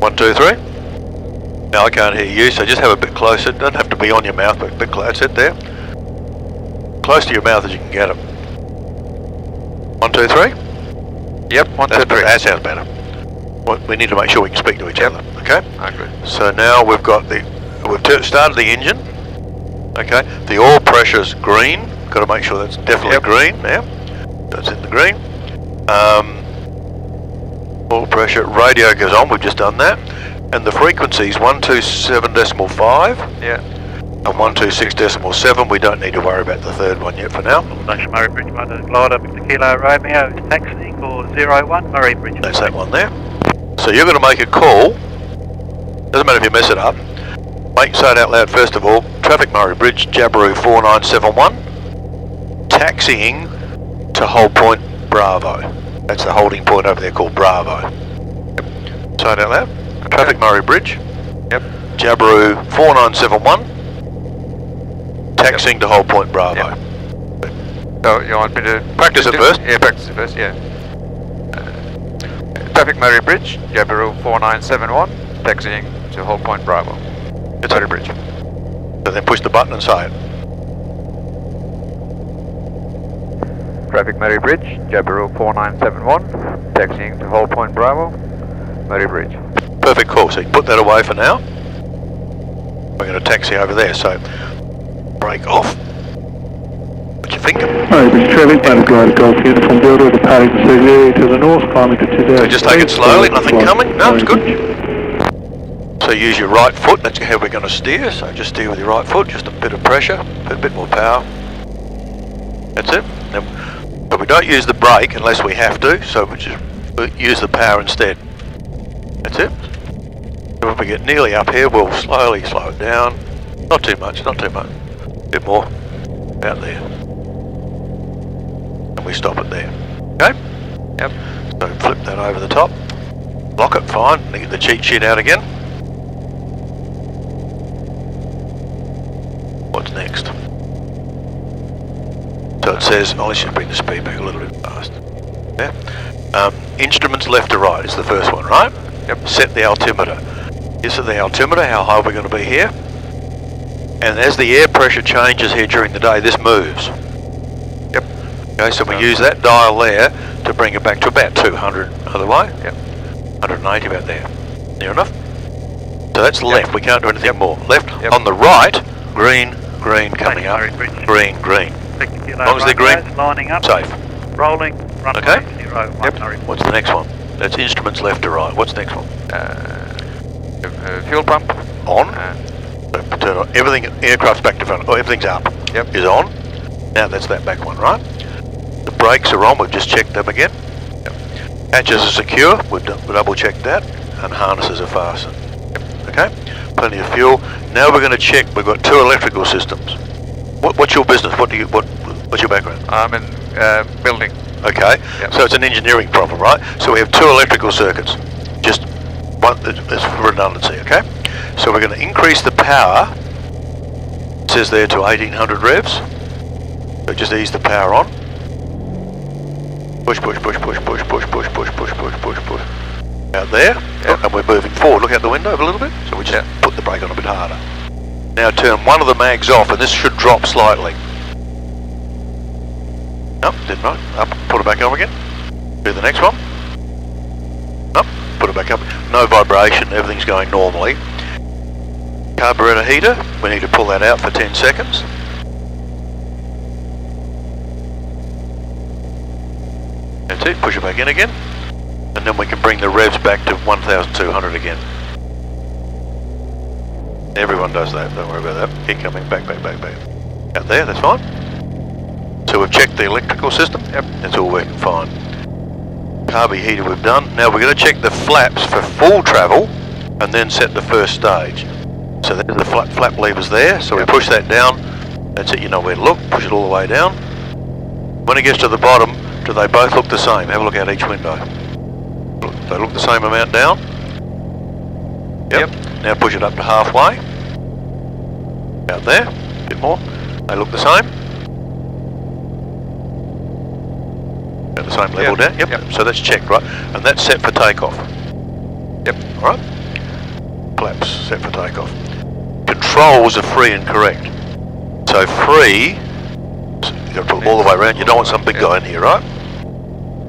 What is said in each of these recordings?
1, 2, 3. Now I can't hear you, so just have a bit closer. It doesn't have to be on your mouth, but a bit close. That's it there. Close to your mouth as you can get it. 1, 2, 3. Yep, 1, 2, 3. That sounds better. We need to make sure we can speak to each other. Okay. I agree. So now we've started the engine. Okay. The oil pressure's green. Got to make sure that's definitely green now. That's in the green. Oil pressure. Radio goes on. We've just done that. And the frequencies 127.5. Yeah. And 126.7. We don't need to worry about the third one yet for now. Murray Bridge, Motor Glider, Victor Kilo Romeo, taxiing for 01 Murray Bridge. That's that one there. So you're going to make a call. Doesn't matter if you mess it up. Say it out loud first of all. Traffic Murray Bridge, Jabiru 4971. Taxiing to hold point Bravo. That's the holding point over there called Bravo. Yep. Say it out loud. Okay. Traffic Murray Bridge. Yep. Jabiru 4971. Taxiing to hold point Bravo. Yep. So you want me to practice it first? Yeah, practice it first. Yeah. Traffic Murray Bridge, Jabiru 4971, taxiing to hold point Bravo. It's Murray Bridge. So then push the button and say it. Traffic Murray Bridge, Jabiru 4971, taxiing to hold point Bravo, Murray Bridge. Perfect call. So you put that away for now. We're going to taxi over there. So brake off. What you thinking? Murray Bridge traffic, Motor Glider Golf Uniform Delta, departing the city area to the north, climbing to 2000. So just take it slowly. Nothing coming. No, it's good. So use your right foot. That's how we're going to steer. So just steer with your right foot. Just a bit of pressure. Put a bit more power. That's it. But we don't use the brake unless we have to, so we just use the power instead. That's it. So if we get nearly up here, we'll slowly slow it down. Not too much, not too much. A bit more. About there. And we stop it there. Okay? Yep. So flip that over the top. Lock it, fine. And get the cheat sheet out again. What's next? So it says, oh, let's just bring the speed back a little bit fast. Yeah. Instruments left to right is the first one, right? Yep. Set the altimeter. You set the altimeter, how high we're going to be here. And as the air pressure changes here during the day, this moves. Yep. Okay, so we use that dial there to bring it back to about 200 other way. Yep. 180 about there. Near enough? So that's left, we can't do anything more. Left, Yep. on the right, green, green coming up. Green, green. As long as they're green, lining up, safe. rolling, run Okay. 01 Yep. Murray. What's the next one? That's instruments left to right. What's the next one? Fuel pump. On. So turn on. Everything, aircraft's back to front. Oh, everything's up. Yep. Is on. Now that's that back one, right? The brakes are on. We've just checked them again. Yep. Hatches are secure. We've double checked that. And harnesses are fastened. Yep. Okay. Plenty of fuel. Now we're going to check. We've got 2 electrical systems. What's your business? What's your background? I'm in building. Okay, Yep. so it's an engineering problem, right? So we have 2 electrical circuits, just one, it's for redundancy, okay? So we're going to increase the power, it says there to 1800 revs, so just ease the power on. Push, push, push, push, push, push, push, push, push, push, push, push. Out there, Yep. and we're moving forward. Look out the window a little bit, so we just put the brake on a bit harder. Now turn one of the mags off, and this should drop slightly. Nope, didn't right. Up, put it back on again. Do the next one. Up, put it back up. No vibration, everything's going normally. Carburetor heater, we need to pull that out for 10 seconds. That's it, push it back in again. And then we can bring the revs back to 1,200 again. Everyone does that, don't worry about that. Keep coming back, back, back, back. Out there, that's fine. So we've checked the electrical system. Yep. It's all working fine. Carby heater we've done. Now we're going to check the flaps for full travel and then set the first stage. So there's the flap levers there. So we push that down. That's it, you know where to look. Push it all the way down. When it gets to the bottom, do they both look the same? Have a look out each window. They look the same amount down? Yep. Now push it up to halfway. Out there. A bit more. They look the same. At the same level down? Yep. So that's checked, right? And that's set for takeoff. Yep. Alright. flaps set for takeoff. Controls are free and correct. So free, so you've got to put them all the way around. You don't want some big guy in here, right?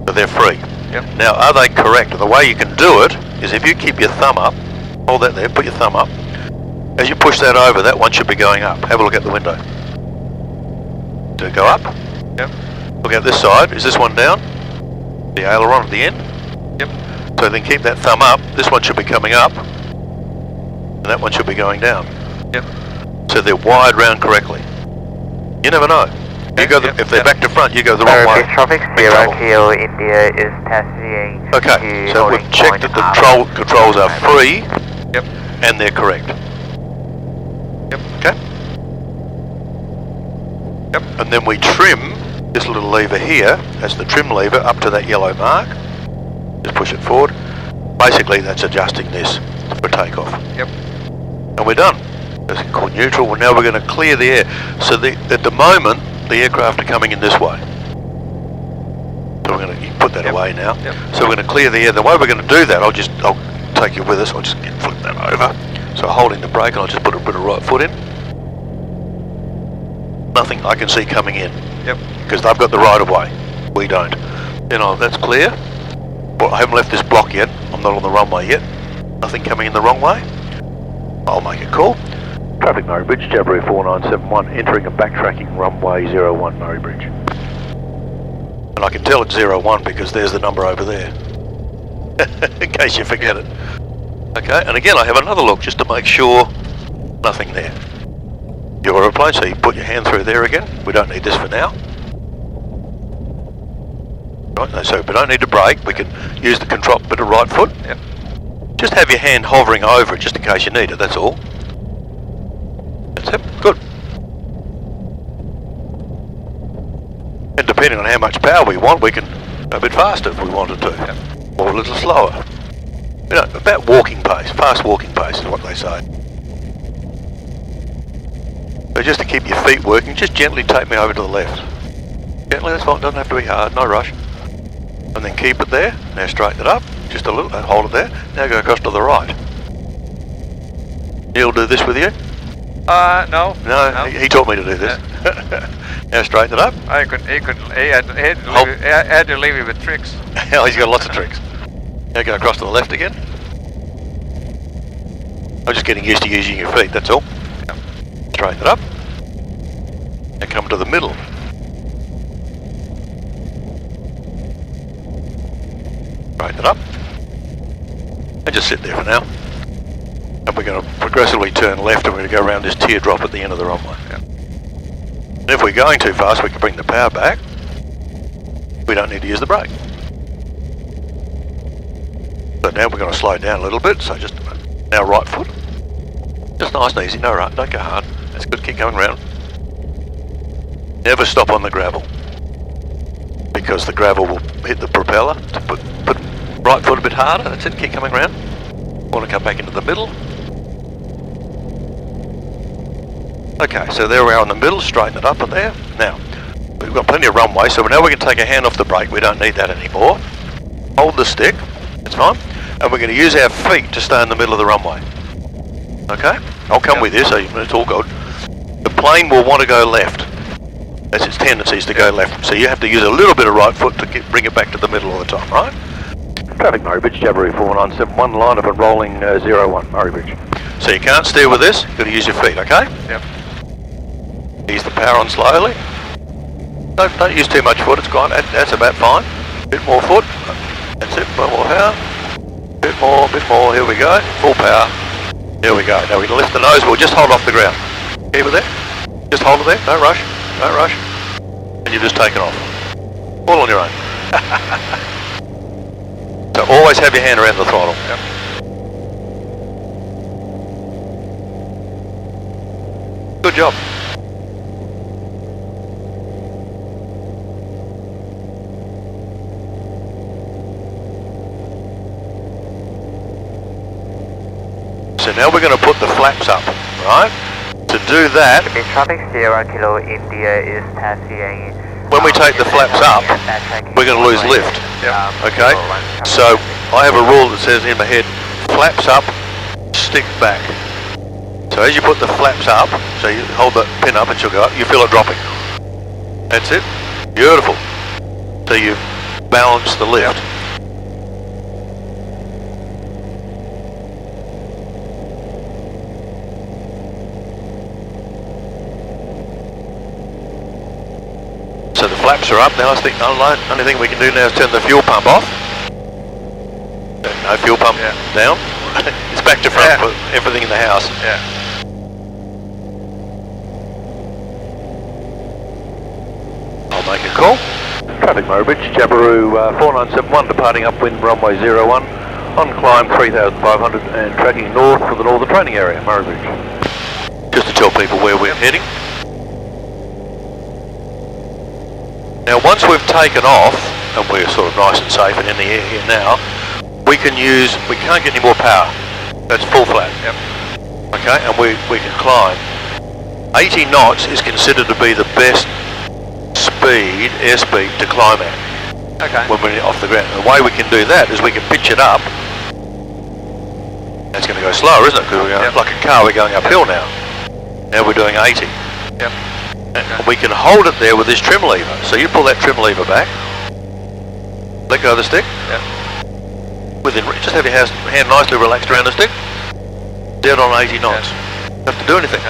So they're free. Yep. Now, are they correct? The way you can do it is if you keep your thumb up, hold that there, put your thumb up. As you push that over, that one should be going up. Have a look at the window. Do it go up? Yep. Look at this side. Is this one down? The aileron at the end? Yep. So then keep that thumb up. This one should be coming up. And that one should be going down. Yep. So they're wired round correctly. You never know. You go if they're back to front, you go the wrong way. Traffic 0 Kilo India is taxiing. Okay, so we've checked that the controls are free. Yep. And they're correct. Yep. Okay. Yep. And then we trim this little lever here. That's the trim lever up to that yellow mark. Just push it forward. Basically, that's adjusting this for takeoff. Yep. And we're done. That's called neutral. Well, now we're going to clear the air. So at the moment, the aircraft are coming in this way. So we're going to put that away now. Yep. So we're going to clear the air. The way we're going to do that, I'll take you with us. I'll just flip that over. So holding the brake, and I'll just put a bit of right foot in. Nothing I can see coming in. Yep. Because they've got the right of way. We don't. Then that's clear. Well, I haven't left this block yet. I'm not on the runway yet. Nothing coming in the wrong way. I'll make a call. Traffic Murray Bridge, Jabiru 4971, entering a backtracking runway 01 Murray Bridge. And I can tell it's 01 because there's the number over there. In case you forget it. Okay, and again I have another look just to make sure nothing there. Your aeroplane, so you put your hand through there again. We don't need this for now. Right, so we don't need to brake. We can use the control bit of right foot. Yep. Just have your hand hovering over it just in case you need it, that's all. That's it, good. And depending on how much power we want, we can go a bit faster if we wanted to. Yep. Or a little slower. You know, about walking pace, fast walking pace is what they say. So just to keep your feet working, just gently take me over to the left. Gently, that's fine, doesn't have to be hard, no rush. And then keep it there, now straighten it up, just a little, and hold it there. Now go across to the right. Neil do this with you? No. No, he taught me to do this. Yeah. Now straighten it up. He had to leave you with tricks. Oh, he's got lots of tricks. Now go across to the left again. I'm just getting used to using your feet, that's all. Straighten it up. Now come to the middle. Straighten it up. And just sit there for now. And we're going to progressively turn left and we're going to go around this teardrop at the end of the runway. And if we're going too fast, we can bring the power back. We don't need to use the brake. So now we're going to slow down a little bit, so just now right foot. Just nice and easy, no run, don't go hard. That's good, keep going round. Never stop on the gravel. Because the gravel will hit the propeller. So put right foot a bit harder, that's it, keep coming round. Want to come back into the middle. Okay, so there we are in the middle, straighten it up in there. Now, we've got plenty of runway, so now we can take a hand off the brake, we don't need that anymore. Hold the stick, that's fine. And we're going to use our feet to stay in the middle of the runway. Okay? I'll come with you, so it's all good. The plane will want to go left. That's its tendencies to go left. So you have to use a little bit of right foot to bring it back to the middle all the time, right? Traffic Murray Bridge, Jabiru 4971, line up and rolling 01 Murray Bridge. So you can't steer with this, you've got to use your feet, okay? Yep. Ease the power on slowly. Don't use too much foot, it's gone, that's about fine. Bit more foot, that's it, bit more power. Bit more, here we go, full power. Here we go, now we can lift the nose, we'll just hold off the ground. Keep it there, just hold it there, don't rush. And you've just taken off. All on your own. So always have your hand around the throttle. Yep. Good job. So now we're going to put the flaps up, right? To do that, Traffic 0 Kilo India is taxiing. when we take the flaps up, we're going to lose lift. Yep. Okay? So I have a rule that says in my head, flaps up, stick back. So as you put the flaps up, so you hold the pin up and she'll go up, you feel it dropping. That's it. Beautiful. So you've balanced the lift. So the flaps are up now. I think the only thing we can do now is turn the fuel pump off. No fuel pump down. It's back to front for everything in the house. I'll make a call. Traffic Murray Bridge, Jabiru 4971 departing upwind runway 01 on climb 3500 and tracking north for the northern training area, Murray Bridge. Just to tell people where we're heading. Now once we've taken off, and we're sort of nice and safe and in the air here now, we can't get any more power. That's full flat. Okay, and we can climb. 80 knots is considered to be the best airspeed to climb at. Okay. When we're off the ground. The way we can do that is we can pitch it up. It's going to go slower, isn't it? Because we're going, like a car, we're going uphill now. Now we're doing 80. And we can hold it there with this trim lever. So you pull that trim lever back, let go of the stick. Just have your hand nicely relaxed around the stick. Down on 80 knots. Don't have to do anything.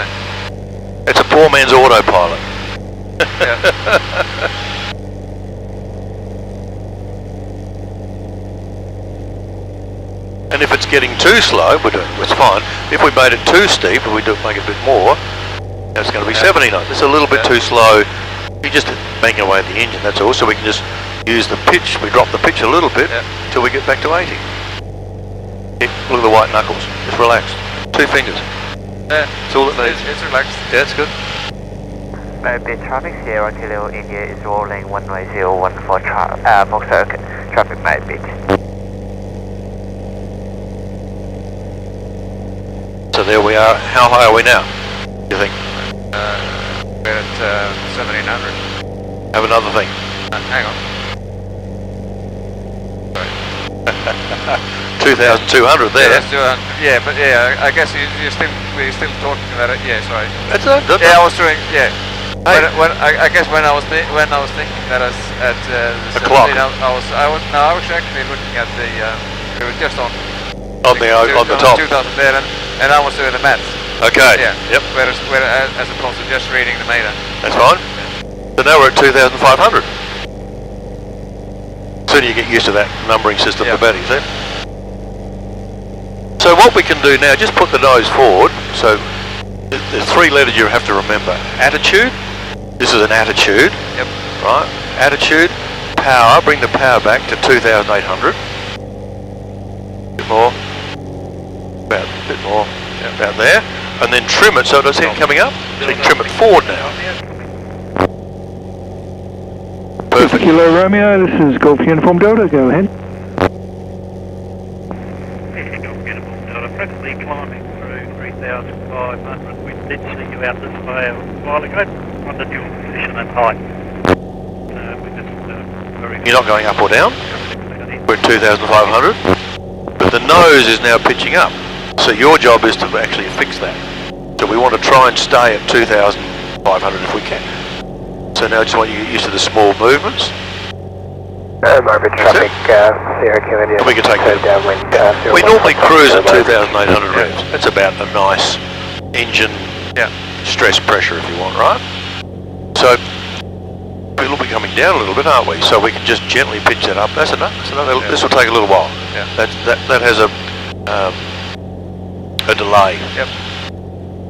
It's a poor man's autopilot. And if it's getting too slow, it's fine. If we made it too steep and we make it a bit more, it's going to be 70 knots. It's a little bit too slow. You're just banging away at the engine, that's all. So we can just use the pitch. We drop the pitch a little bit till we get back to 80. Look at the white knuckles. Just relaxed. 2 fingers. That's all it needs. It's relaxed. Yeah, it's good. The traffic 0 Kilo India is rolling 11014 for circuit. Traffic Murray Bridge. So there we are. How high are we now, do you think? We're at 1700. Have another thing. Hang on. 2,200 there. Yeah, but I guess we're still talking about it. Yeah, sorry. That's it. I was doing. Hey. I guess when I was thinking that at a clock. I was actually looking at the. We were just on the top. 2000 there, and I was doing the maths. Okay. Yeah. Yep. Whereas as opposed to just reading the meter. That's fine. So now we're at 2,500. Soon you get used to that numbering system for better, see? So what we can do now, just put the nose forward. So there's 3 letters you have to remember. Attitude. This is an attitude. Yep. Right. Attitude. Power. Bring the power back to 2,800. Bit more. About a bit more. About there. And then trim it so it doesn't see it coming up. So you can trim it forward now. Perfect. Kilo Romeo, this is Golf Uniform Delta, go ahead. Golf Uniform Delta, presently climbing through 3,500. We did see you out this way a while ago, under dual position and height. You're not going up or down? We're at 2,500. But the nose is now pitching up. So your job is to actually fix that. So we want to try and stay at 2,500 if we can. So now I just want you to get used to the small movements. Murray traffic 0 Kilo India. We can take that. Downwind, We normally cruise at 2,800 revs. That's about a nice engine stress pressure if you want, right? So we'll be coming down a little bit, aren't we? So we can just gently pitch that up. That's enough. This will take a little while. That has a delay.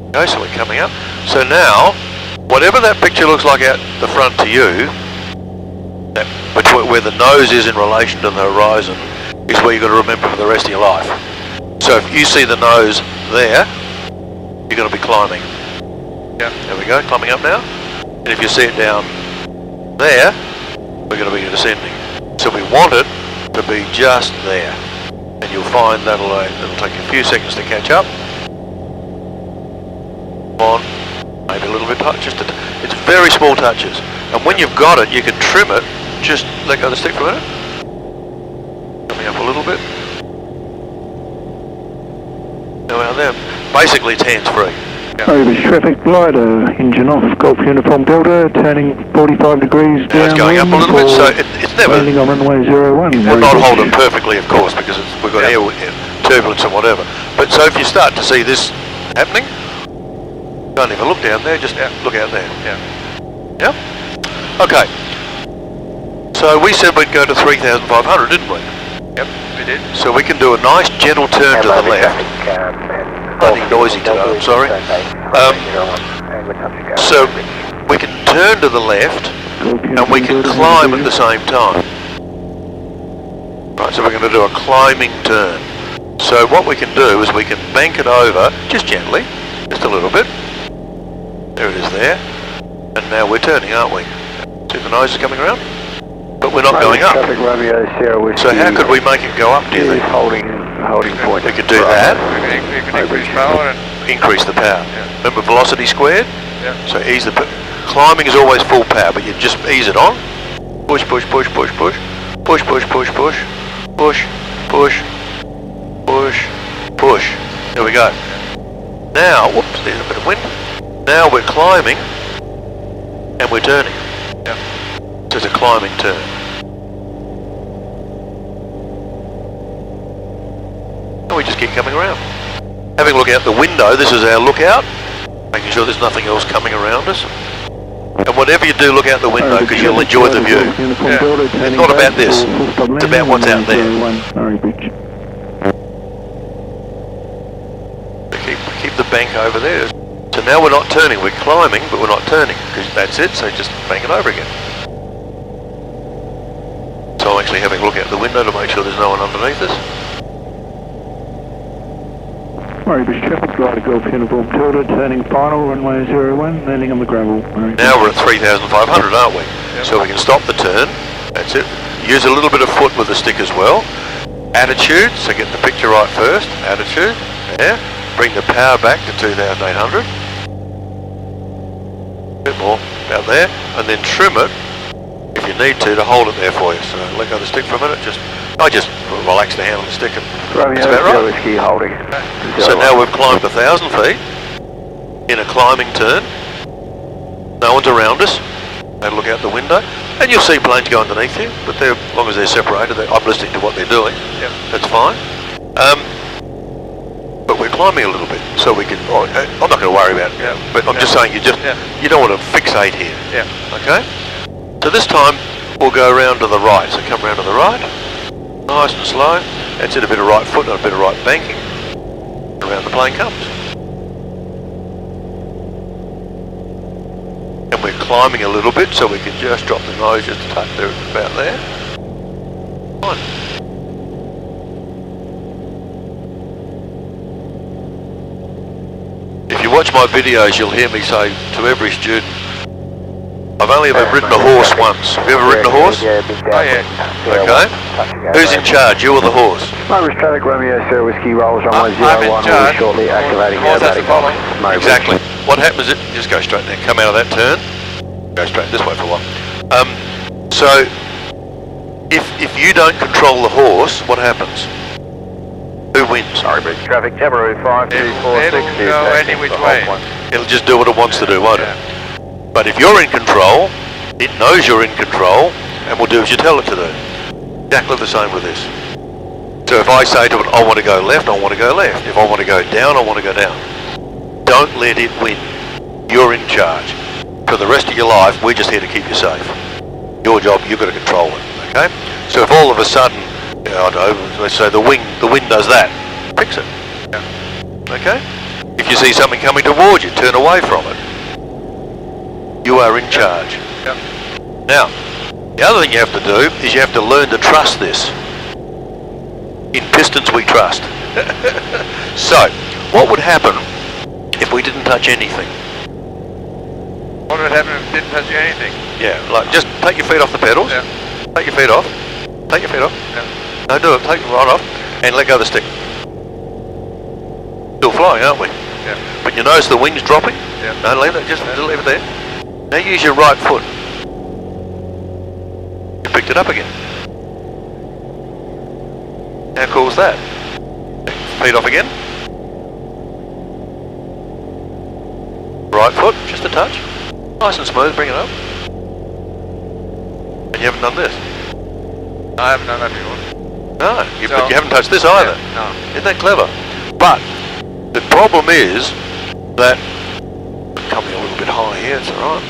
Okay, so we're coming up. So now, whatever that picture looks like out the front to you, where the nose is in relation to the horizon, is where you've got to remember for the rest of your life. So if you see the nose there, you're going to be climbing. There we go, climbing up now. And if you see it down there, we're going to be descending. So we want it to be just there. And you'll find that'll take a few seconds to catch up. On, maybe a little bit, it's very small touches. And when you've got it, you can trim it. Just let go of the stick for a minute. Coming up a little bit. Now out there. basically it's hands-free. Over traffic, glider, engine off, Golf Uniform Delta, turning 45 degrees Now it's going up a little bit, so it's never... landing on runway 01. It will not hold it perfectly, of course, because we've got air turbulence and whatever. But so if you start to see this happening, don't even look down there, just look out there. Yeah? Okay. So we said we'd go to 3,500, didn't we? Yep, we did. So we can do a nice gentle turn to the left. Bloody noisy today, I'm sorry. So we can turn to the left and we can climb at the same time. Right, so we're going to do a climbing turn. So what we can do is we can bank it over, just gently, just a little bit. There it is there. And now we're turning, aren't we? See the nose is coming around? But we're not going up. So how could we make it go up, do you think? Holding point. We could do that. We can increase power and... Increase the power. Yeah. Remember velocity squared? Yeah. So ease the... Climbing is always full power, but you just ease it on. Push, push, push, push, push. Push, push, push, push. Push, push, push, push. There we go. Now, whoops, there's a bit of wind. Now we're climbing and we're turning. Yeah. So it's a climbing turn. And we just keep coming around. Having a look out the window, this is our lookout. Making sure there's nothing else coming around us. And whatever you do, look out the window because you'll enjoy the view. Yeah. It's not about this, it's about what's out there. Keep the bank over there. So now we're not turning, we're climbing, but we're not turning because that's it, so just bank it over again. So I'm actually having a look out the window to make sure there's no one underneath us. Marybridge traffic, glider Golf Uniform Delta, turning final, runway 01, landing on the gravel. Now we're at 3,500, aren't we? Yep. So we can stop the turn, that's it. Use a little bit of foot with the stick as well. Attitude, so get the picture right first, attitude, there. Bring the power back to 2,800. A bit more, about there. And then trim it, if you need to hold it there for you. So let go of the stick for a minute, I just relax the hand on the stick and that's about right. Whiskey holding. So now we've climbed 1,000 feet in a climbing turn. No one's around us. And look out the window. And you'll see planes go underneath you, but as long as they're separated, I'm listening to what they're doing. Yep. That's fine. But we're climbing a little bit, so we can... I'm not going to worry about it, but I'm just saying you don't want to fixate here. Yeah. Okay? So this time we'll go around to the right. So come around to the right. Nice and slow. That's it, a bit of right foot and a bit of right banking. Around the plane comes. And we're climbing a little bit so we can just drop the nose just a touch there, about there. Fine. If you watch my videos, you'll hear me say to every student, I've only ever ridden a horse once. Have you ever ridden a horse? Oh yeah. Okay. Who's in charge, you or the horse? Marybridge traffic, Romeo Sierra Whiskey rolls runway 01, we'll shortly activating the automatic box. Exactly. What happens is, just go straight there, come out of that turn, go straight this way for a while. So, if you don't control the horse, what happens? Who wins? Marybridge traffic, Jabiru 5246. It'll go any which way. It'll just do what it wants to do, won't it? But if you're in control, it knows you're in control and will do as you tell it to do. Exactly the same with this. So if I say to it, I want to go left, I want to go left. If I want to go down, I want to go down. Don't let it win. You're in charge. For the rest of your life, we're just here to keep you safe. Your job, you've got to control it, okay? So if all of a sudden, I don't know, let's say the wind does that, fix it, okay? If you see something coming towards you, turn away from it. You are in charge. Yep. Now, the other thing you have to do is you have to learn to trust this. In Pistons we trust. So, what would happen if we didn't touch anything? What would happen if we didn't touch anything? Yeah, like just take your feet off the pedals. Yeah. Take your feet off. Take your feet off. Yeah. No, do it. Take them right off and let go of the stick. Still flying, aren't we? Yeah. But you notice the wing's dropping? Yeah. No, leave it. Just leave it there. Now use your right foot. You picked it up again. How cool is that? Feet off again. right foot, just a touch. Nice and smooth, bring it up. And you haven't done this? I haven't done that before. No, but you haven't touched this either. Yeah, no. Isn't that clever? But the problem is that, coming a little bit high here, it's alright.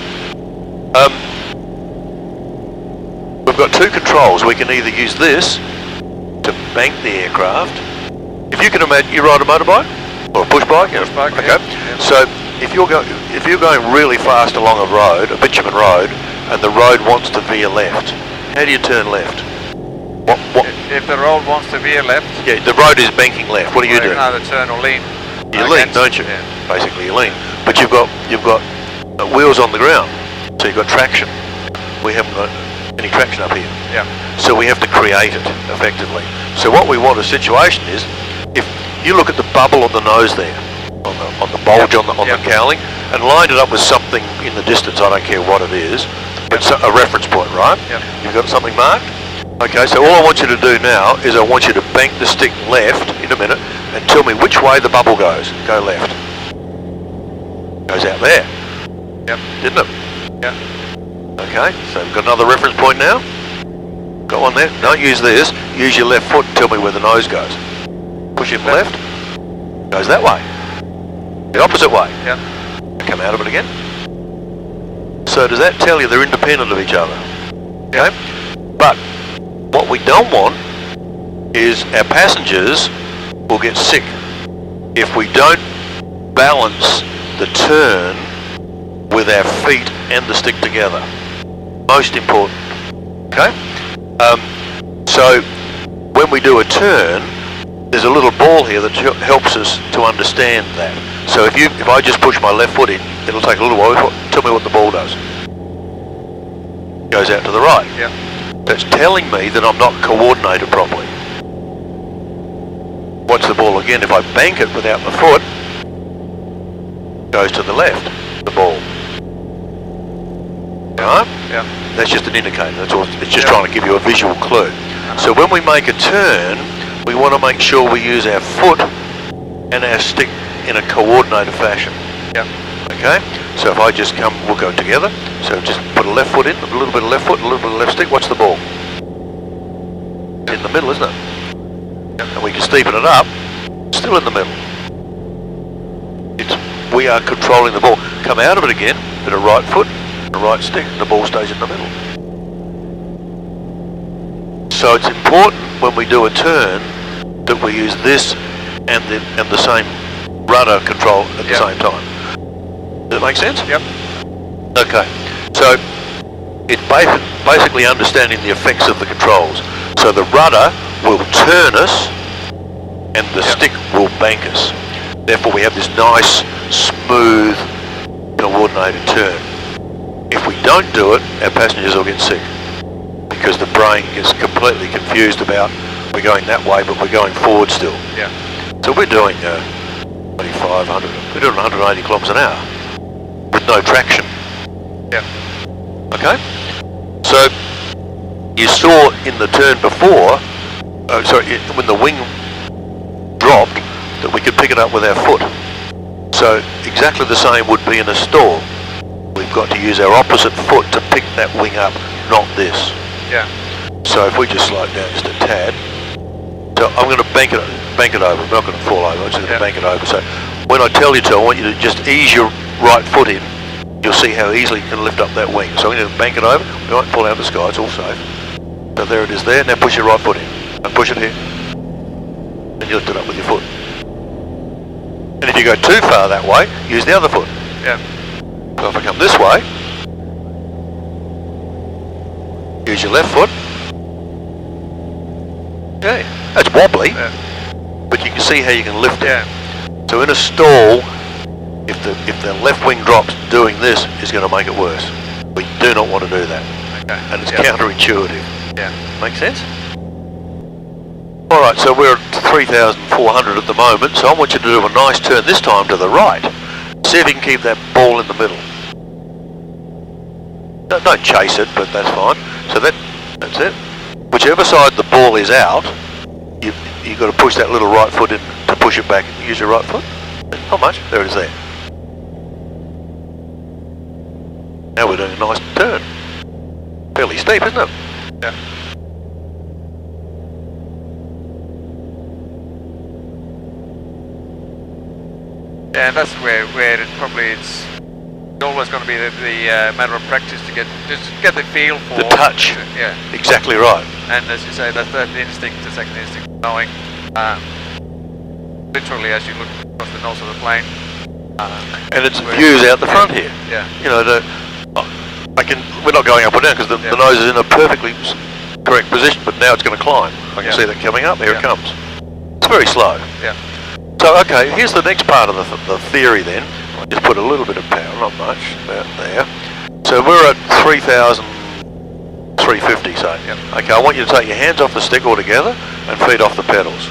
We've got two controls. We can either use this to bank the aircraft. If you can imagine, you ride a motorbike or a push bike. Push bike, okay. yeah. So if you're going really fast along a road, a bitumen road, and the road wants to veer left, how do you turn left? What? If the road wants to veer left, Yeah, the road is banking left. What do you do? Either turn or lean. You lean, don't you? Yeah. Basically, you lean. But you've got wheels on the ground, so you've got traction. We haven't got any traction up here. Yeah. So we have to create it effectively. So what we want a situation is, if you look at the bubble on the nose there, on the bulge on the cowling, and line it up with something in the distance. I don't care what it is. It's a reference point, right? Yep. You've got something marked. Okay. So all I want you to do now is I want you to bank the stick left in a minute and tell me which way the bubble goes. Go left. Goes out there. Yep. Didn't it? Yeah. Okay, so we've got another reference point now. Got one there. Don't use this. Use your left foot and tell me where the nose goes. Push it left. Goes that way. The opposite way. Yeah. Come out of it again. So does that tell you they're independent of each other? Okay? But what we don't want is our passengers will get sick if we don't balance the turn with our feet and the stick together. Most important. Okay? So when we do a turn, there's a little ball here that helps us to understand that. So if I just push my left foot in, it'll take a little while. Tell me what the ball does. Goes out to the right. Yeah. That's telling me that I'm not coordinated properly. Watch the ball again. If I bank it without the foot, goes to the left, the ball. Alright? Yeah. That's just an indicator. That's all. It's just trying to give you a visual clue. So when we make a turn, we want to make sure we use our foot and our stick in a coordinated fashion. Yeah. Okay? So if I just come, we'll go together. So just put a left foot in, a little bit of left foot, a little bit of left stick. Watch the ball. In the middle, isn't it? And we can steepen it up. Still in the middle. We are controlling the ball. Come out of it again, bit of right foot, a right stick, and the ball stays in the middle. So it's important when we do a turn that we use this and the same rudder control at the same time. Does that make sense? Yep. Okay. So it's basically understanding the effects of the controls. So the rudder will turn us and the stick will bank us. Therefore we have this nice, smooth, coordinated turn. If we don't do it, our passengers will get sick because the brain gets completely confused about we're going that way but we're going forward still. Yeah. So we're doing 2,500, we're doing 180 kilometres an hour with no traction. Yeah. Okay? So you saw in the turn before, when the wing dropped, that we could pick it up with our foot. So exactly the same would be in a stall. We've got to use our opposite foot to pick that wing up, not this. Yeah. So if we just slow it down just a tad, so I'm going to bank it over. I'm not going to fall over. I'm just going to bank it over. So when I tell you to, I want you to just ease your right foot in. You'll see how easily you can lift up that wing. So I'm going to bank it over. We won't fall out of the sky. It's all safe. So there it is there. Now push your right foot in. And push it here. And you lift it up with your foot. And if you go too far that way, use the other foot. Yeah. So if I come this way, use your left foot. Okay, that's wobbly, but you can see how you can lift it. So in a stall, if the left wing drops, doing this is going to make it worse. We do not want to do that. Okay. And it's counterintuitive. Yeah. Make sense? Alright, so we're at 3,400 at the moment, so I want you to do a nice turn, this time to the right. See if you can keep that ball in the middle. Don't chase it, but that's fine. So that's it. Whichever side the ball is out, you've got to push that little right foot in to push it back. Use your right foot. Not much. There it is there. Now we're doing a nice turn. Fairly steep, isn't it? Yeah. Yeah, and that's where it probably it's always going to be the matter of practice to get the feel for the touch. Yeah, exactly right. And as you say, that instinct, the second instinct, knowing literally as you look across the nose of the plane. And it's views out the front here. Yeah. You know, we're not going up or down because the nose is in a perfectly correct position, but now it's going to climb. I can see that coming up. Here it comes. It's very slow. Yeah. So, okay, here's the next part of the theory then. I just put a little bit of power, not much, about there. So we're at 3,350, say. Yep. Okay, I want you to take your hands off the stick altogether and feed off the pedals.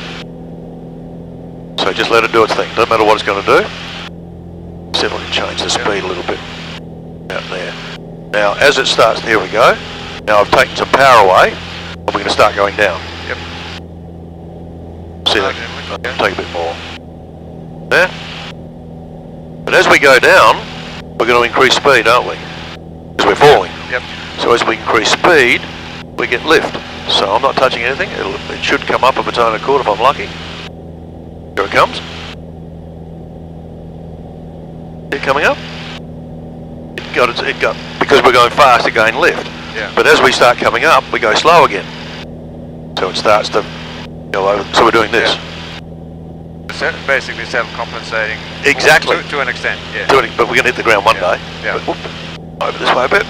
So just let it do its thing. Doesn't matter what it's going to do. See if I can change the speed a little bit. Out there. Now, as it starts, here we go. Now I've taken some power away, and we're going to start going down. Yep. See that? Take a bit more. There. But as we go down, we're going to increase speed, aren't we? Because we're falling. Yep. So as we increase speed, we get lift. So I'm not touching anything. It should come up of its own accord if I'm lucky. Here it comes. It coming up. It got because we're going fast, it gained lift. Yeah. But as we start coming up, we go slow again. So it starts to go over. So we're doing this. Basically self-compensating. Exactly. To an extent, yeah. But we're going to hit the ground one day. Yeah. But, whoop, over this way a bit.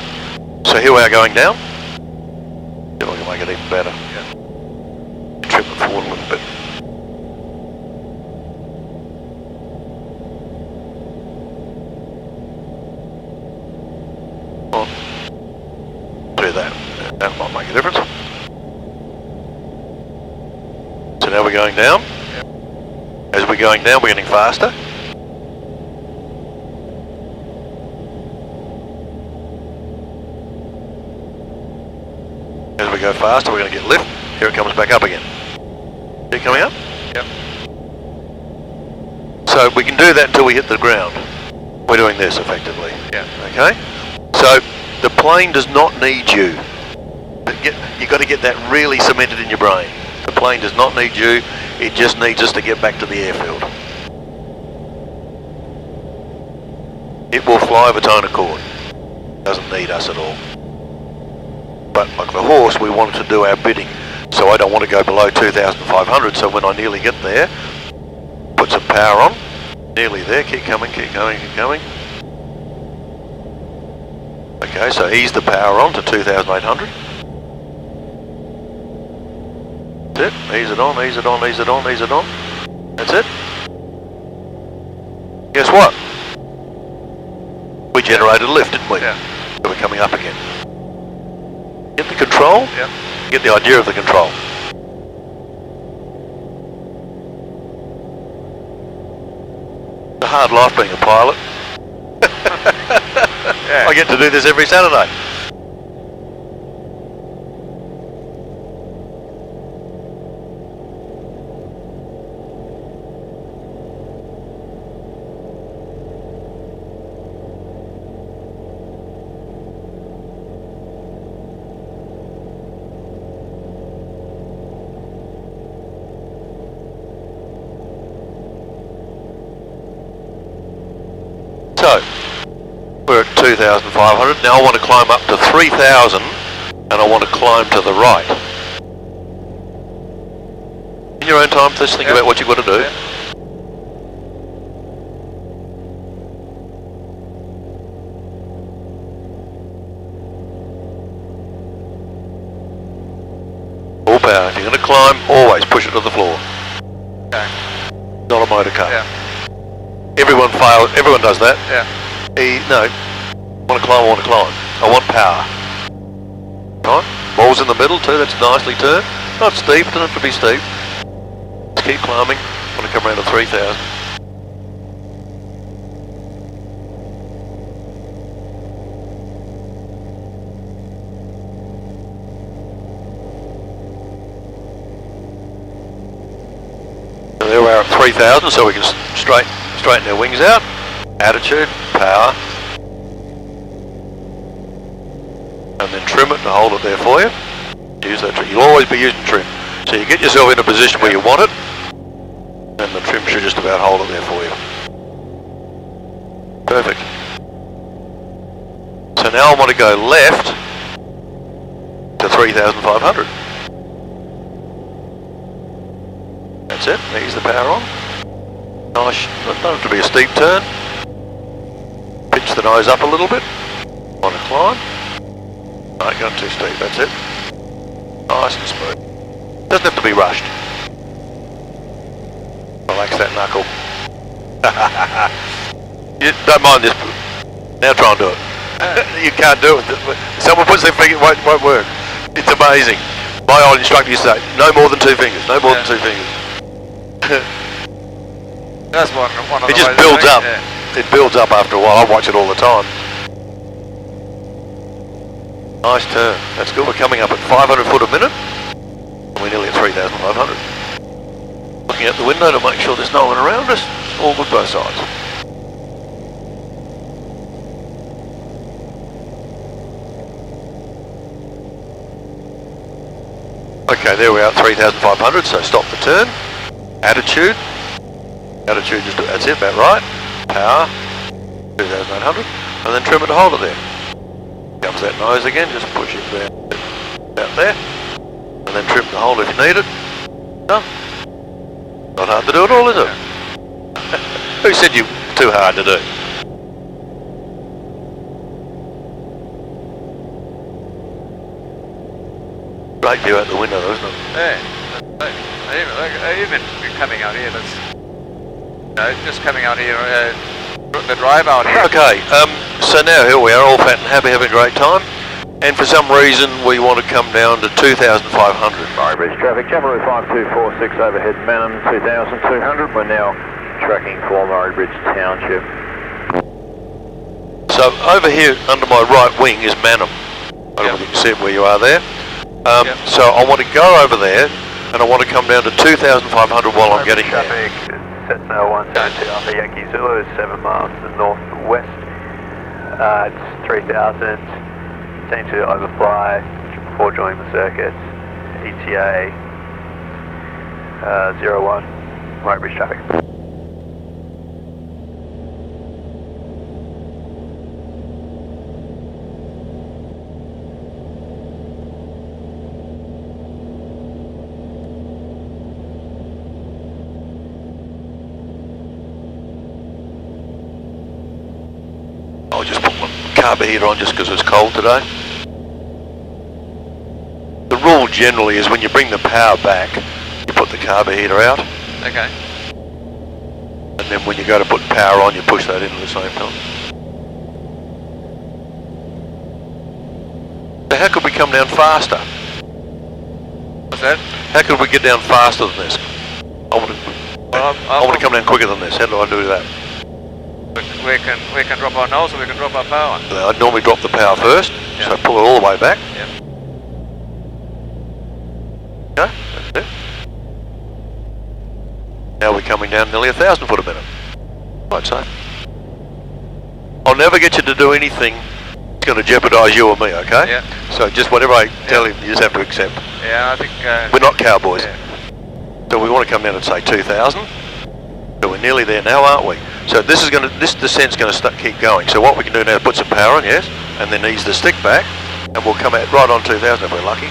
So here we are going down. See if I can make it even better. Yeah. Trip it forward a little bit. On. Do that. That might make a difference. So now we're going down. As we're going down, we're getting faster. As we go faster, we're going to get lift. Here it comes back up again. See it coming up? Yep. So we can do that until we hit the ground. We're doing this effectively. Yeah. Okay? So the plane does not need you. You've got to get that really cemented in your brain. The plane does not need you. It just needs us to get back to the airfield. It will fly of its own accord. Doesn't need us at all. But like the horse, we wanted to do our bidding. So I don't want to go below 2,500. So when I nearly get there, put some power on. Nearly there. Keep coming, keep going, keep going. Okay, so ease the power on to 2,800. That's it. Ease it on, ease it on, ease it on, ease it on. That's it. Guess what? We generated a lift, didn't we? Yeah. So we're coming up again. Get the control? Yep. Get the idea of the control. It's a hard life being a pilot. Yeah. I get to do this every Saturday. So, we're at 2,500. Now I want to climb up to 3,000 and I want to climb to the right. In your own time, just think about what you've got to do. All power. If you're going to climb, always push it to the floor. Okay. Not a motor car. Yeah. Everyone fails. Everyone does that. Yeah. No. I want to climb, I want to climb. I want power. Right? Balls in the middle too, that's nicely turned. Not steep, doesn't have to be steep. Just keep climbing. I want to come around to 3,000. So there we are at 3,000, so we can straighten our wings out. Attitude, power. to hold it there for you. Use that trim. You'll always be using trim. So you get yourself in a position where you want it, and the trim should just about hold it there for you. Perfect. So now I want to go left to 3,500. That's it. There's the power on. Nice. Don't have to be a steep turn. Pitch the nose up a little bit. On a climb. No, not too steep. That's it. Nice and smooth. Doesn't have to be rushed. Relax that knuckle. You don't mind this. Now try and do it. You can't do it. Someone puts their finger, it won't work. It's amazing. My old instructor used to say, no more than 2 fingers. No more than 2 fingers. That's one of the it just ways builds up. Yeah. It builds up after a while. I watch it all the time. Nice turn. That's good. We're coming up at 500 foot a minute. And we're nearly at 3,500. Looking out the window to make sure there's no one around us. All good both sides. Okay, there we are at 3,500. So stop the turn. Attitude. Attitude, just that's it, about right. Power, 2,900, and then trim it to hold it there. Comes that nose again, just push it down about there, and then trim to hold if you need it. Done. Not hard to do at all, is it? Who said you too hard to do? Great view out the window though, isn't it? Yeah. Even coming out here, that's just coming out here, the drive out here. Okay, so now here we are, all fat and happy, having a great time. And for some reason we want to come down to 2,500. Murray Bridge traffic, Jabiru 5246 overhead Manham 2,200. We're now tracking for Murray Bridge Township. So over here under my right wing is Manham. I don't know if you can see it where you are there. So I want to go over there and I want to come down to 2,500 while I'm getting there. Cessna 172 Alpha Yankee Zulu, 7 miles to the northwest. It's 3,000. Seem to overfly before joining the circuit. ETA 01, Murray Bridge traffic. I'll just put my carburetor on just because it's cold today. The rule generally is when you bring the power back, you put the carburetor out. Okay. And then when you go to put power on, you push that in at the same time. So how could we come down faster? What's that? How could we get down faster than this? I want to come down quicker than this. How do I do that? We can drop our nose or we can drop our power. I'd normally drop the power first, so pull it all the way back. Yep. Okay, that's it. Now we're coming down nearly 1,000 foot a minute. Right, so I'll never get you to do anything that's going to jeopardise you or me, okay? Yeah. So just whatever I tell you, you just have to accept. Yeah, I think... We're not cowboys. Yeah. So we want to come down and say 2,000. So we're nearly there now, aren't we? So this descent's going to keep going. So what we can do now is put some power on, yes, and then ease the stick back, and we'll come out right on 2,000 if we're lucky.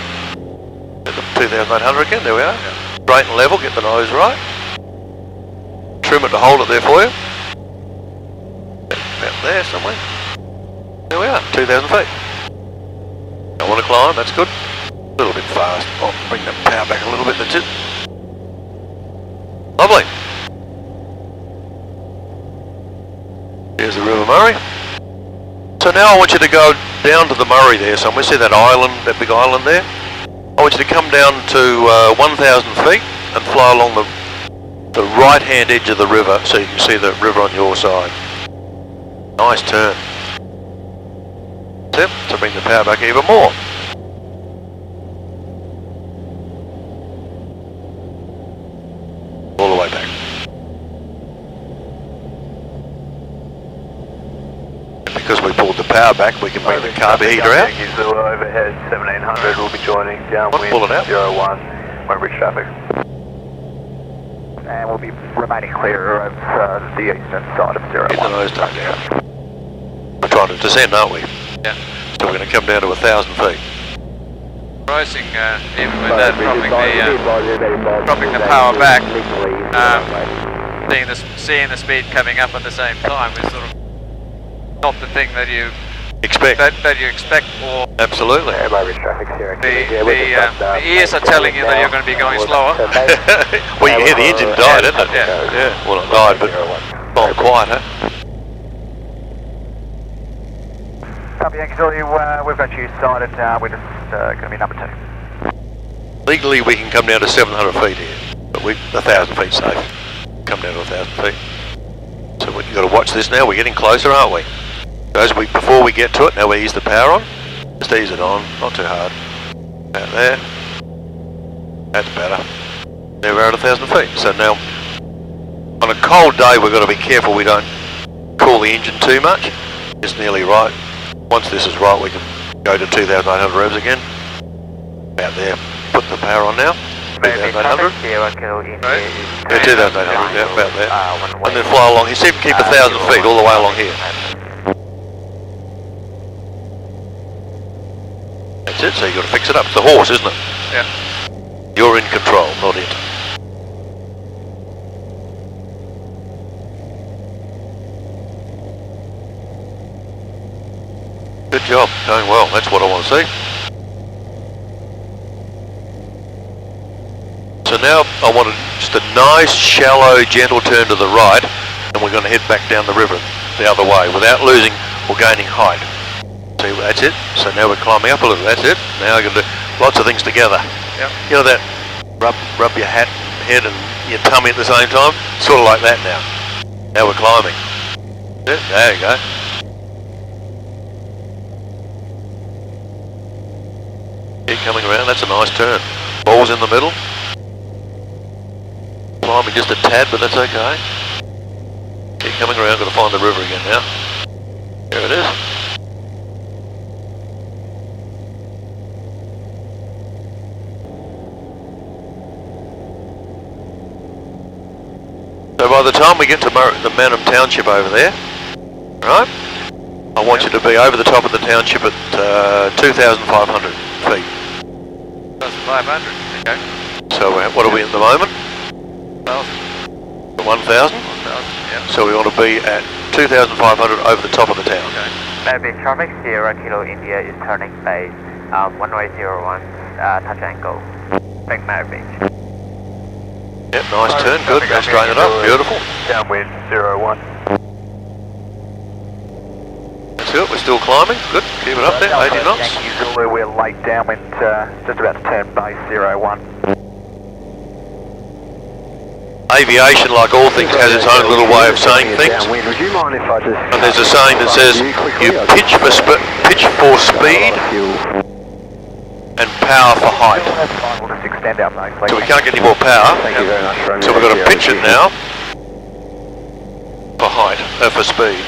At the 2,800 again, there we are. Yeah. Straight and level, get the nose right. Trim it to hold it there for you. About there somewhere. There we are, 2,000 feet. Don't want to climb, that's good. A little bit fast. Oh, bring the power back a little bit, that's it. Lovely. Here's the River Murray. So now I want you to go down to the Murray there somewhere. See that island, that big island there? I want you to come down to 1,000 feet and fly along the right-hand edge of the river so you can see the river on your side. Nice turn. Tip to bring the power back even more. All the way back. Because we pulled the power back, we can bring the carburetor heater out. Yankee Zulu overhead 1700 will be joining downwind Pull it out. 01, Weybridge traffic. And we'll be remaining clear of the eastern side of 01. Get the nose tone down. We're trying to descend, aren't we? Yeah. So we're going to come down to 1,000 feet. Pricing, even with that, dropping the power back, seeing the speed coming up at the same time is sort of not the thing that you Expect. that you expect, or Absolutely. the ears are telling you that you're going to be going slower. Well, you can hear the engine died, isn't it? Yeah. Well, it died, but not quiet, huh? Yankee Zulu, we've got you sighted. We're just going to be number 2. Legally, we can come down to 700 feet here, but 1,000 feet safe. Come down to 1,000 feet. So you've got to watch this now. We're getting closer, aren't we? Before we get to it, now we ease the power on. Just ease it on, not too hard. About there. That's better. Now we're at 1,000 feet. So now, on a cold day, we've got to be careful we don't cool the engine too much. It's nearly right. Once this is right, we can go to 2,800 revs again. About there. Put the power on now. 2,800. Sierra Kilo India Right. is Yeah, 2,800. Yeah, about there. And then fly along here. See if we can keep 1,000 feet all the way along here. That's it. So you've got to fix it up. It's the horse, isn't it? Yeah. You're in control, not it. Good job, going well, that's what I want to see. So now I want just a nice, shallow, gentle turn to the right, and we're going to head back down the river the other way without losing or gaining height. See, that's it. So now we're climbing up a little, that's it. Now we're going to do lots of things together. Yep. You know that rub your head and your tummy at the same time? Sort of like that now. Now we're climbing. There you go. Keep coming around, that's a nice turn. Ball's in the middle. Climbing just a tad, but that's okay. Keep coming around, got to find the river again now. There it is. So by the time we get to the Manham Township over there, right, I want you to be over the top of the township at 2,500 feet. 1,500, okay. So what are we at the moment? 1,000. 1,000? 1,000, yeah. So we want to be at 2,500 over the top of the town. Okay. Maybe traffic Sierra Kilo India is turning base, runway 01, touch angle, Bank Beach. Yep, nice turn, good. Now straighten it up, beautiful. Downwind 01. That's it, we're still climbing, good. Keep it up there, 80 knots. Yankee Zulu, we're late downwind, just about to turn base 01. Aviation, like all things, has its own little way of saying things. Would you mind if I just... And there's a saying that says, you pitch for speed and power for height. That's fine, we'll just extend our nose, please. So we can't get any more power. Thank you very much, Romeo. So we've got to pitch it now for height, for speed.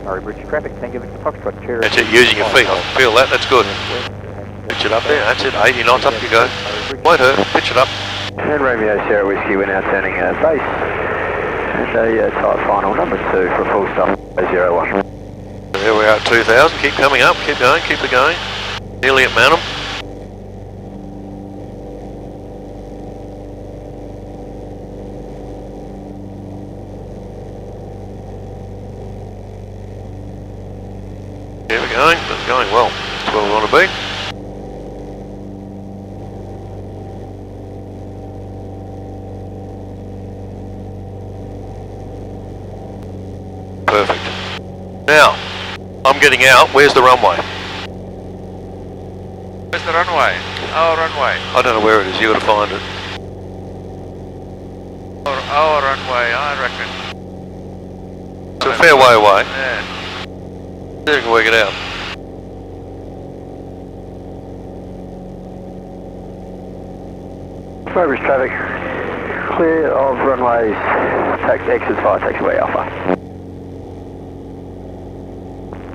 Sorry, Bridge traffic, thank you, Mr. Foxtrot. That's it, using your feet. I can feel that, that's good. Pitch it up there, that's it, 80 knots, up you go. Won't hurt, pitch it up. And Romeo Sierra Whiskey, we're now turning base. And type final number 2 for full stop, 01. There we are at 2,000, keep coming up, keep going, keep it going. Nearly at Manham. Here we're going, it's going well. That's where we want to be. Perfect. Now, I'm getting out. Where's the runway? Where's the runway? Our runway. I don't know where it is. You got to find it. Our runway, I reckon. It's a fair way away. Yeah. See if we can work it out. Weybridge traffic, clear of runways, taxi exit 5, taxiway Alpha.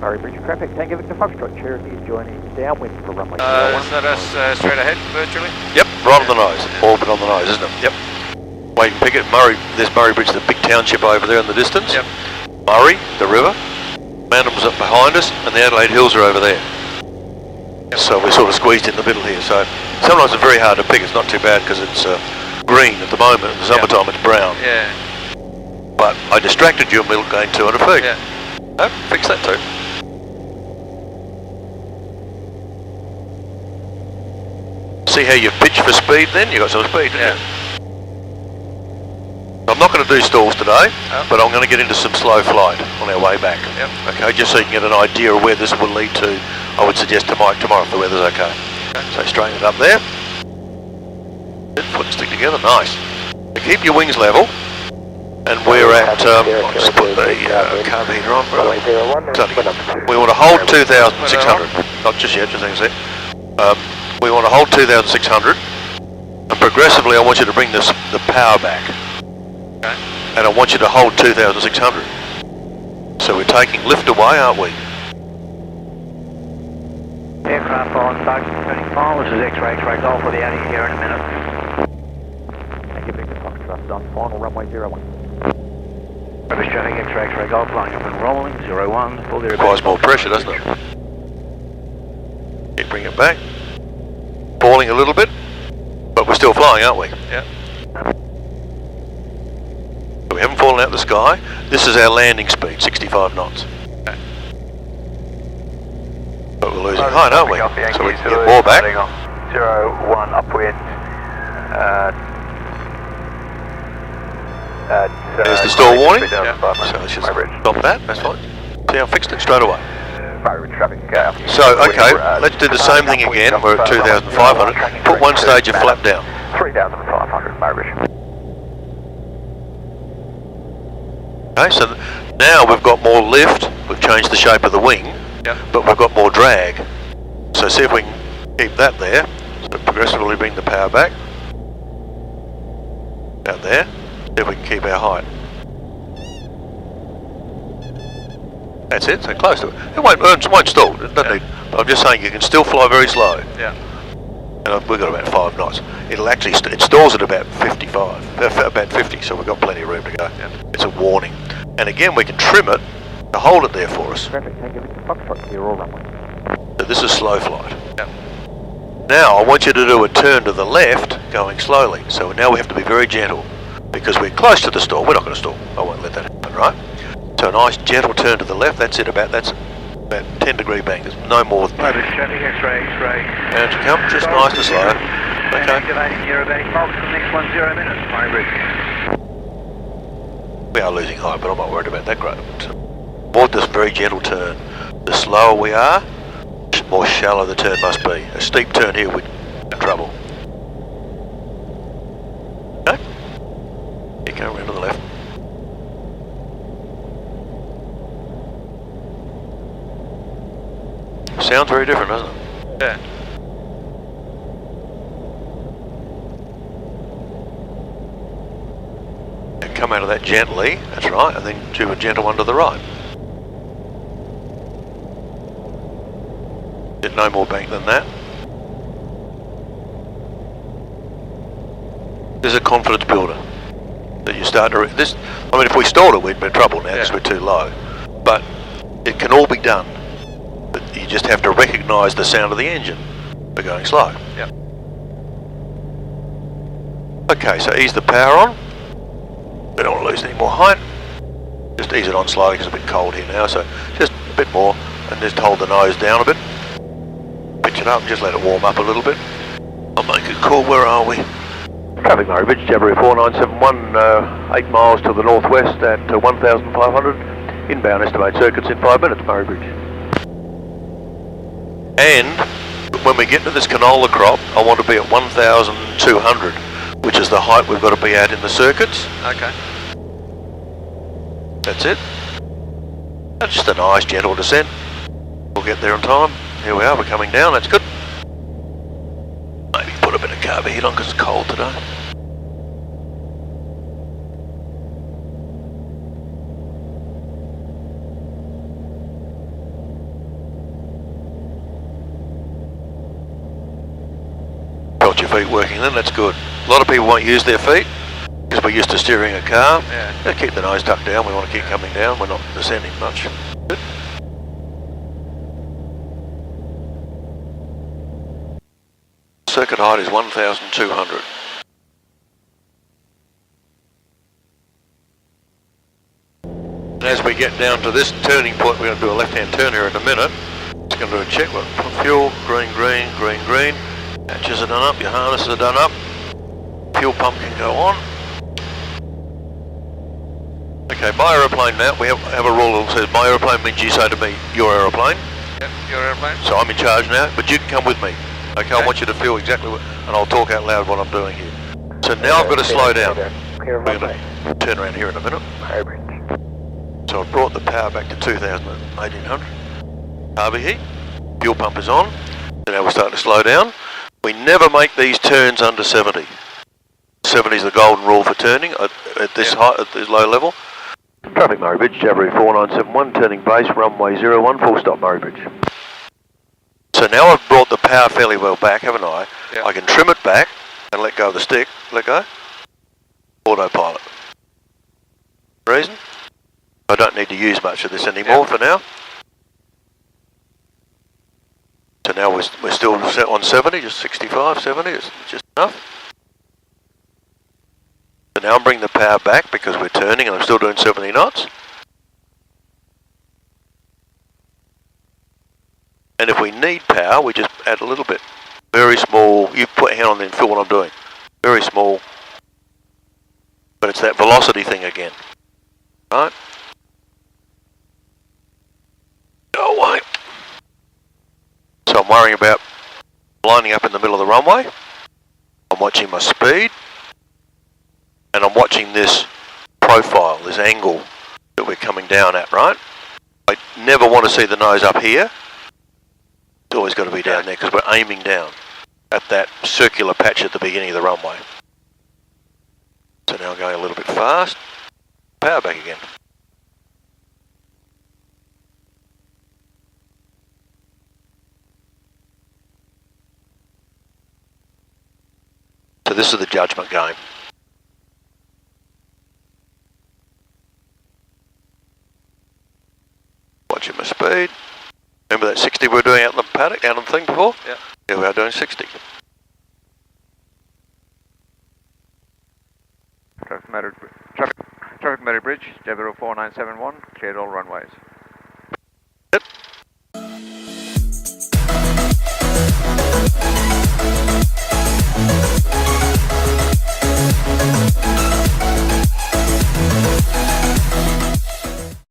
Murray Bridge traffic, Tango Victor Foxtrot, Cherokee is joining downwind for runway 01. Is that us straight ahead, virtually? Yep, right on the nose. Orbit on the nose, isn't it? Yep. Wait and pick it. There's Murray Bridge, the big township over there in the distance. Yep. Murray, the river. Mountains up behind us, and the Adelaide Hills are over there. Yep. So we're sort of squeezed in the middle here. So sometimes it's very hard to pick. It's not too bad because it's green at the moment. In the summertime it's brown. Yeah. But I distracted you and we're going 200 feet. Yeah. No, fix that too. See how you pitch for speed then? You got some speed, didn't you? I'm not going to do stalls today, but I'm going to get into some slow flight on our way back. Yep. Okay, just so you can get an idea of where this will lead to. I would suggest to Mike tomorrow if the weather's okay. So straighten it up there. Good, foot and stick together, nice. So keep your wings level. And we're at, I'll just put the carburetor on, bro. We want to hold 2,600. Not just yet, just a sec. We want to hold 2,600. And progressively I want you to bring the power back. Okay. And I want you to hold 2,600. So we're taking lift away, aren't we? Aircraft on target turning final. This is X-ray Golf. We'll be out of here in a minute. Tango Victor Foxtrot on final runway 01. British traffic X-ray Golf line up and rolling. 01. Full there. Requires more pressure, doesn't it? Keep bringing it back. Falling a little bit, but we're still flying, aren't we? Yeah. So we haven't fallen out of the sky. This is our landing speed, 65 knots. Okay. But we're losing height, aren't we? So we can get more back. 01 upwind. There's the stall warning. So So let's just stop that, that's fine. See, I fixed it straight away. traffic. So, okay, let's do the same thing again. We're at 2,500. Put one stage of flap down. 3,500, Murray. Okay, so now we've got more lift. We've changed the shape of the wing, but we've got more drag. So see if we can keep that there. So progressively bring the power back. Out there. See if we can keep our height. That's it, so close to it. It won't stall, it doesn't need, but I'm just saying you can still fly very slow. Yeah. And we've got about 5 knots. It'll actually, it stalls at about 55, about 50, so we've got plenty of room to go. Yeah. It's a warning. And again, we can trim it to hold it there for us. Traffic, Tango Victor Foxtrot, clear all runway. So this is slow flight. Yeah. Now I want you to do a turn to the left, going slowly. So now we have to be very gentle, because we're close to the stall. We're not going to stall. I won't let that happen, right? So a nice gentle turn to the left. That's about 10-degree bank. There's no more than that. Traffic X-ray. Down to come, just nice and slow. Okay. Activating aerobatic box for the next 10 minutes. Murray Bridge. We are losing height, but I'm not worried about that great. More this very gentle turn. The slower we are, the more shallow the turn must be. A steep turn here, we're in trouble. Okay. You go around to the left. Sounds very different, doesn't it? Yeah. And come out of that gently, that's right, and then do a gentle one to the right. There's no more bank than that. There's a confidence builder that you start to. This, I mean, if we stalled it, we'd be in trouble now because we're too low. But it can all be done. But you just have to recognise the sound of the engine. We're going slow. Yeah. Okay, so ease the power on. We don't want to lose any more height. Just ease it on slowly because it's a bit cold here now. So just a bit more, and just hold the nose down a bit. Pitch it up and just let it warm up a little bit. I'll make it cool. Where are we? Traffic Murray Bridge, January 4971, 8 miles to the northwest at 1,500. Inbound estimate circuits in 5 minutes, Murray Bridge. And when we get to this canola crop, I want to be at 1,200, which is the height we've got to be at in the circuits. Okay. That's it. That's just a nice gentle descent. We'll get there in time. Here we are, we're coming down, that's good. Maybe put a bit of carb heat on because it's cold today. feet working then, that's good. A lot of people won't use their feet because we're used to steering a car. Yeah. Keep the nose tucked down, we want to keep coming down, we're not descending much. Good. Circuit height is 1,200. And as we get down to this turning point, we're going to do a left-hand turn here in a minute. Just going to do a check. Well, fuel, green, green, green, green. Hatches are done up, your harnesses are done up. Fuel pump can go on. Okay, my aeroplane now. We have a rule that says my aeroplane means you say to me, your aeroplane. Yep, your airplane. So I'm in charge now, but you can come with me. Okay, I want you to feel exactly what, and I'll talk out loud what I'm doing here. So now I've got to slow down. Clear We're going runway. to turn around here in a minute. Murray Bridge. So I've brought the power back to 2,000, 1,800. Carby heat. Fuel pump is on. So now we're starting to slow down. We never make these turns under 70. 70 is the golden rule for turning at this height, at this low level. Traffic Murray Bridge, Jabiru 4971, turning base, runway 01, full stop Murray Bridge. So now I've brought the power fairly well back, haven't I? Yep. I can trim it back and let go of the stick. Let go. Autopilot. Reason? I don't need to use much of this anymore for now. So now we're still set on 70, just 65, 70, it's just enough. So now I'm bringing the power back because we're turning and I'm still doing 70 knots. And if we need power, we just add a little bit. Very small, you put a hand on there and feel what I'm doing. Very small. But it's that velocity thing again. Right? Go away. So I'm worrying about lining up in the middle of the runway. I'm watching my speed. And I'm watching this profile, this angle that we're coming down at, right? I never want to see the nose up here. It's always got to be down there because we're aiming down at that circular patch at the beginning of the runway. So now I'm going a little bit fast. Power back again. So this is the judgment game. Watching my speed. Remember that 60 we were doing out in the paddock, out on the thing before? Yeah. Here we are doing 60. Traffic Murray Bridge, Jabiru 4971, cleared all runways.